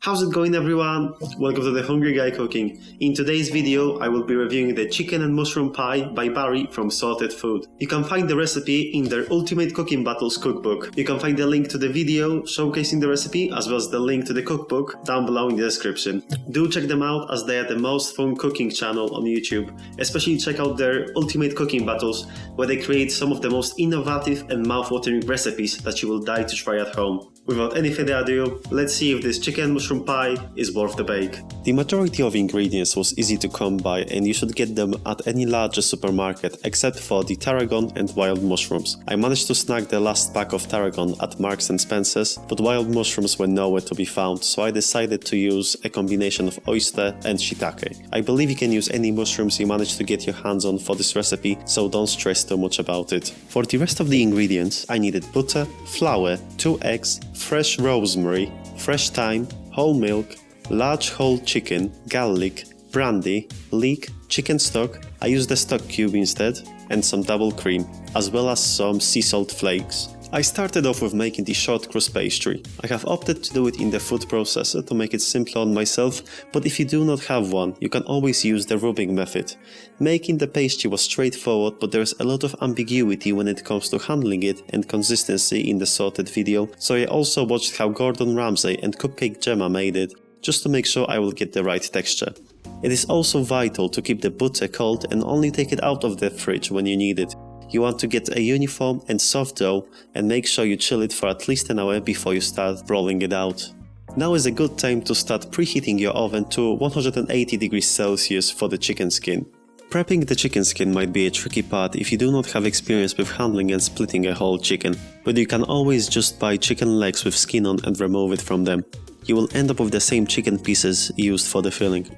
How's it going, everyone? Welcome to the Hungry Guy Cooking. In today's video, I will be reviewing the chicken and mushroom pie by Barry from Sorted Food. You can find the recipe in their Ultimate Cooking Battles cookbook. You can find the link to the video showcasing the recipe as well as the link to the cookbook down below in the description. Do check them out as they are the most fun cooking channel on YouTube. Especially check out their Ultimate Cooking Battles where they create some of the most innovative and mouth-watering recipes that you will die to try at home. Without any further ado, let's see if this chicken mushroom pie is worth the bake. The majority of ingredients was easy to come by and you should get them at any larger supermarket except for the tarragon and wild mushrooms. I managed to snag the last pack of tarragon at Marks and Spencer's, but wild mushrooms were nowhere to be found, so I decided to use a combination of oyster and shiitake. I believe you can use any mushrooms you manage to get your hands on for this recipe, so don't stress too much about it. For the rest of the ingredients, I needed butter, flour, 2 eggs, fresh rosemary, fresh thyme, whole milk, large whole chicken, garlic, brandy, leek, chicken stock, I used the stock cube instead, and some double cream, as well as some sea salt flakes. I started off with making the short crust pastry. I have opted to do it in the food processor to make it simpler on myself, but if you do not have one, you can always use the rubbing method. Making the pastry was straightforward, but there is a lot of ambiguity when it comes to handling it and consistency in the sorted video, so I also watched how Gordon Ramsay and Cupcake Gemma made it, just to make sure I will get the right texture. It is also vital to keep the butter cold and only take it out of the fridge when you need it. You want to get a uniform and soft dough and make sure you chill it for at least an hour before you start rolling it out. Now is a good time to start preheating your oven to 180 degrees Celsius for the chicken skin. Prepping the chicken skin might be a tricky part if you do not have experience with handling and splitting a whole chicken, but you can always just buy chicken legs with skin on and remove it from them. You will end up with the same chicken pieces used for the filling.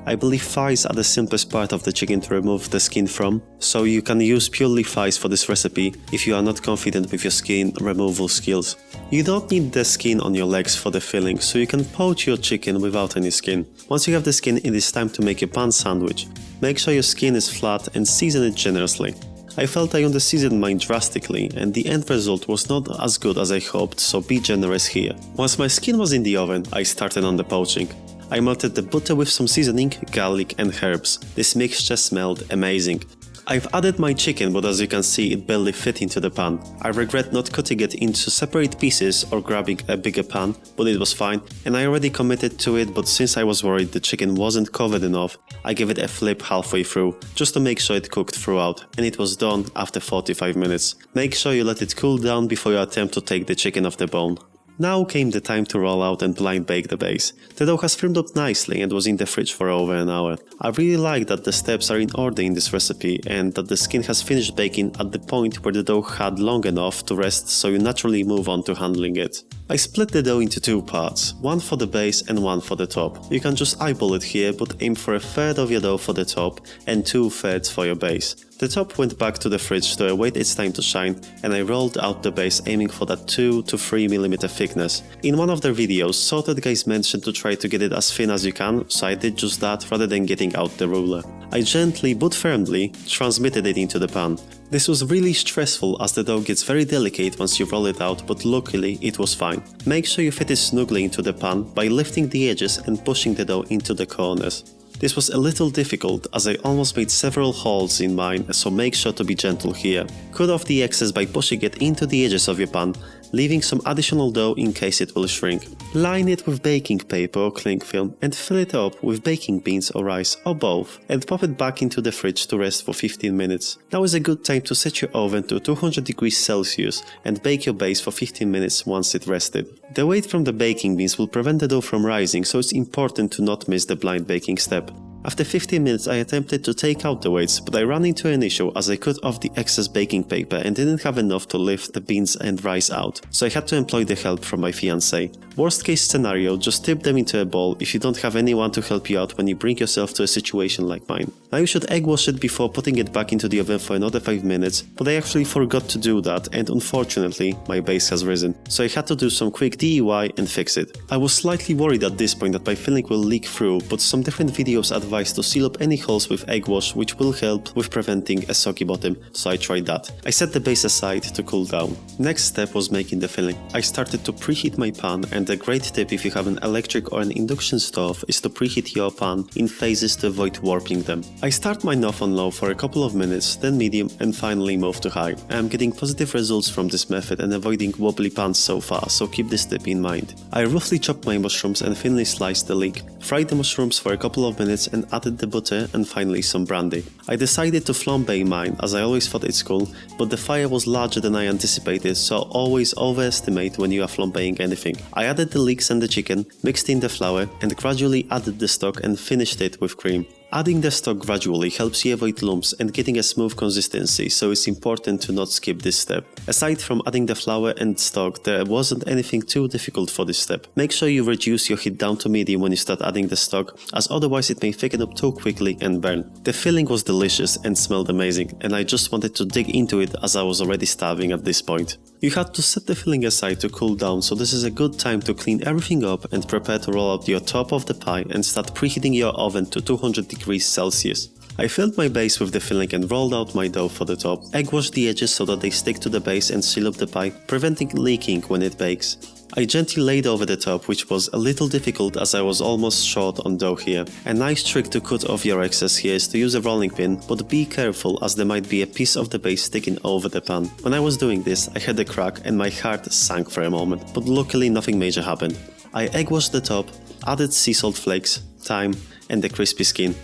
I believe thighs are the simplest part of the chicken to remove the skin from, so you can use purely thighs for this recipe if you are not confident with your skin removal skills. You don't need the skin on your legs for the filling, so you can poach your chicken without any skin. Once you have the skin, it is time to make your pan sandwich. Make sure your skin is flat and season it generously. I felt I under-seasoned mine drastically and the end result was not as good as I hoped, so be generous here. Once my skin was in the oven, I started on the poaching. I melted the butter with some seasoning, garlic and herbs. This mixture smelled amazing. I've added my chicken, but as you can see it barely fit into the pan. I regret not cutting it into separate pieces or grabbing a bigger pan, but it was fine and I already committed to it, but since I was worried the chicken wasn't covered enough, I gave it a flip halfway through, just to make sure it cooked throughout, and it was done after 45 minutes. Make sure you let it cool down before you attempt to take the chicken off the bone. Now came the time to roll out and blind bake the base. The dough has firmed up nicely and was in the fridge for over an hour. I really like that the steps are in order in this recipe and that the skin has finished baking at the point where the dough had long enough to rest, so you naturally move on to handling it. I split the dough into 2 parts, one for the base and one for the top. You can just eyeball it here, but aim for 1/3 of your dough for the top and 2/3 for your base. The top went back to the fridge to await its time to shine, and I rolled out the base aiming for that 2 to 3 mm thickness. In one of their videos, Sorted Guys mentioned to try to get it as thin as you can, so I did just that rather than getting out the ruler. I gently but firmly transmitted it into the pan. This was really stressful as the dough gets very delicate once you roll it out, but luckily it was fine. Make sure you fit it snugly into the pan by lifting the edges and pushing the dough into the corners. This was a little difficult as I almost made several holes in mine, so make sure to be gentle here. Cut off the excess by pushing it into the edges of your pan, leaving some additional dough in case it will shrink. Line it with baking paper or cling film and fill it up with baking beans or rice or both, and pop it back into the fridge to rest for 15 minutes. Now is a good time to set your oven to 200 degrees Celsius and bake your base for 15 minutes once it rested. The weight from the baking beans will prevent the dough from rising, so it's important to not miss the blind baking step. After 15 minutes I attempted to take out the weights, but I ran into an issue as I cut off the excess baking paper and didn't have enough to lift the beans and rice out, so I had to employ the help from my fiancée. Worst case scenario, just tip them into a bowl if you don't have anyone to help you out when you bring yourself to a situation like mine. Now you should egg wash it before putting it back into the oven for another 5 minutes, but I actually forgot to do that and unfortunately my base has risen, so I had to do some quick DIY and fix it. I was slightly worried at this point that my filling will leak through, but some different videos advise advised to seal up any holes with egg wash, which will help with preventing a soggy bottom, so I tried that. I set the base aside to cool down. Next step was making the filling. I started to preheat my pan, and a great tip if you have an electric or an induction stove is to preheat your pan in phases to avoid warping them. I start mine off on low for a couple of minutes, then medium, and finally move to high. I am getting positive results from this method and avoiding wobbly pans so far, so keep this tip in mind. I roughly chopped my mushrooms and thinly sliced the leek. Fried the mushrooms for a couple of minutes and added the butter and finally some brandy. I decided to flambe mine as I always thought it's cool, but the fire was larger than I anticipated, so always overestimate when you are flambeing anything. I added the leeks and the chicken, mixed in the flour, and gradually added the stock and finished it with cream. Adding the stock gradually helps you avoid lumps and getting a smooth consistency, so it's important to not skip this step. Aside from adding the flour and stock, there wasn't anything too difficult for this step. Make sure you reduce your heat down to medium when you start adding the stock, as otherwise it may thicken up too quickly and burn. The filling was delicious and smelled amazing, and I just wanted to dig into it as I was already starving at this point. You had to set the filling aside to cool down, so this is a good time to clean everything up and prepare to roll out your top of the pie and start preheating your oven to 200 degrees Celsius. I filled my base with the filling and rolled out my dough for the top. Egg wash the edges so that they stick to the base and seal up the pie, preventing leaking when it bakes. I gently laid over the top, which was a little difficult as I was almost short on dough here. A nice trick to cut off your excess here is to use a rolling pin, but be careful as there might be a piece of the base sticking over the pan. When I was doing this, I had a crack and my heart sank for a moment, but luckily nothing major happened. I egg washed the top, added sea salt flakes, thyme, and the crispy skin.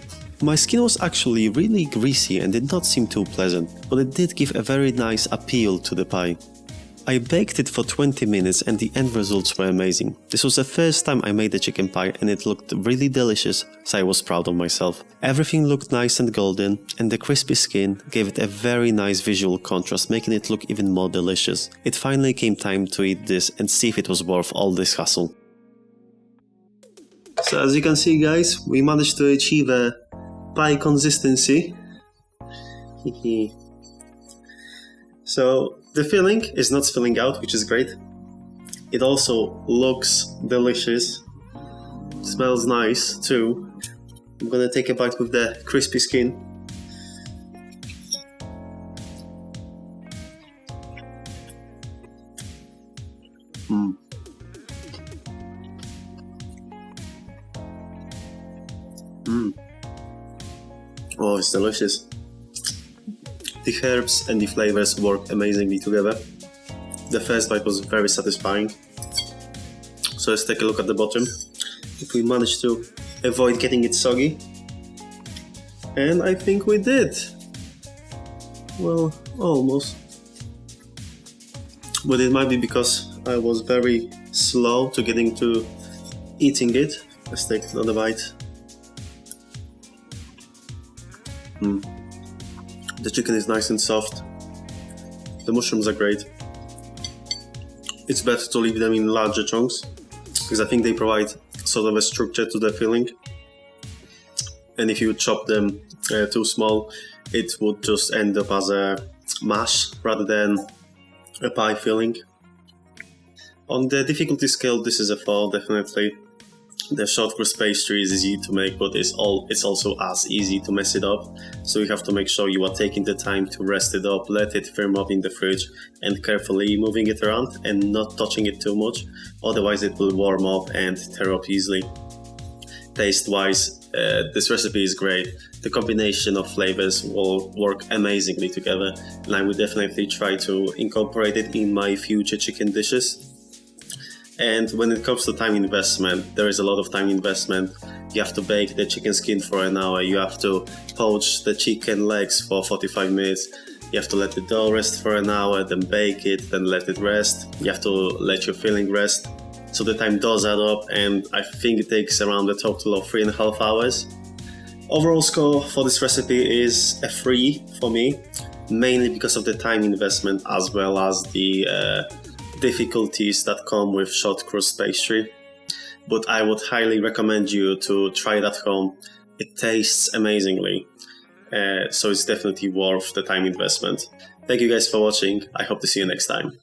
My skin was actually really greasy and did not seem too pleasant, but it did give a very nice appeal to the pie. I baked it for 20 minutes and the end results were amazing. This was the first time I made a chicken pie and it looked really delicious, so I was proud of myself. Everything looked nice and golden, and the crispy skin gave it a very nice visual contrast, making it look even more delicious. It finally came time to eat this and see if it was worth all this hassle. So as you can see guys, we managed to achieve a pie consistency. So the filling is not spilling out, which is great. It also looks delicious, smells nice too. I'm gonna take a bite with the crispy skin. Oh, it's delicious. The herbs and the flavors work amazingly together. The first bite was very satisfying. So let's take a look at the bottom. If we managed to avoid getting it soggy. And I think we did. Well, almost. But it might be because I was very slow to getting to eating it. Let's take another bite. The chicken is nice and soft. The mushrooms are great. It's better to leave them in larger chunks because I think they provide sort of a structure to the filling. And if you chop them too small, it would just end up as a mash rather than a pie filling. On the difficulty scale, this is a 4, definitely. The short crust pastry is easy to make, but it's also as easy to mess it up. So you have to make sure you are taking the time to rest it up, let it firm up in the fridge, and carefully moving it around and not touching it too much. Otherwise, it will warm up and tear up easily. Taste-wise, this recipe is great. The combination of flavors will work amazingly together, and I will definitely try to incorporate it in my future chicken dishes. And when it comes to time investment, there is a lot of time investment. You have to bake the chicken skin for an hour, you have to poach the chicken legs for 45 minutes, you have to let the dough rest for an hour, then bake it, then let it rest, you have to let your filling rest. So the time does add up, and I think it takes around a total of 3.5 hours. Overall score for this recipe is a 3 for me, mainly because of the time investment as well as the difficulties that come with short crust pastry. But I would highly recommend you to try it at home. It tastes amazingly, so it's definitely worth the time investment. Thank you guys for watching. I hope to see you next time.